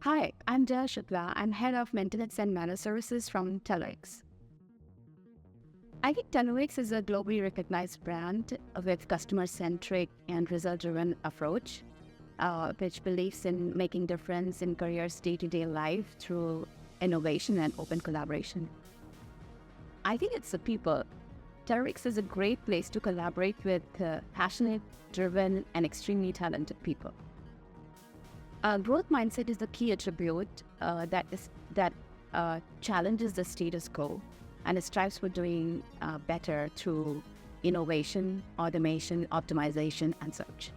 Hi, I'm Jaya Shukla. I'm head of maintenance and managed services from Telarix. I think Telarix is a globally recognized brand with customer-centric and result-driven approach, which believes in making difference in careers' day-to-day life through innovation and open collaboration. I think it's the people. Telarix is a great place to collaborate with passionate, driven, and extremely talented people. Growth mindset is the key attribute that challenges the status quo and strives for doing better through innovation, automation, optimization, and such.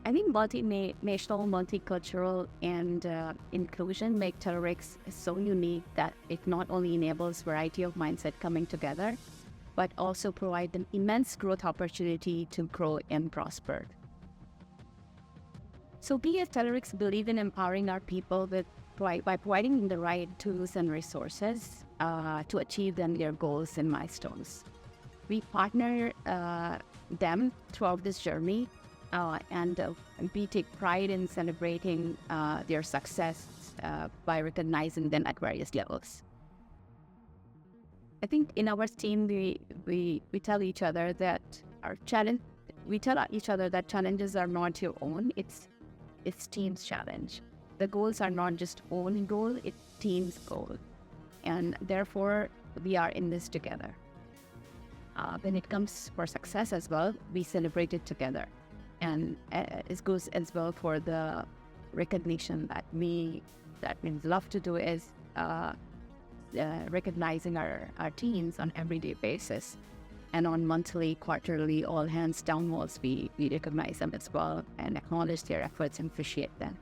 I think multinational, multicultural, and inclusion make Telarix so unique that it not only enables variety of mindset coming together, but also provide an immense growth opportunity to grow and prosper. So we at Telarix believe in empowering our people by providing them the right tools and resources to achieve their goals and milestones. We partner them throughout this journey and we take pride in celebrating their success by recognizing them at various levels. I think in our team, we tell each other that challenges are not your own. It's team's challenge. The goals are not just own goal, it's team's goal. And therefore, we are in this together. When it comes for success as well, we celebrate it together. And it goes as well for the recognition that we love to do is recognizing our teams on everyday basis. And on monthly, quarterly, all hands downwards, we recognize them as well and acknowledge their efforts and appreciate them.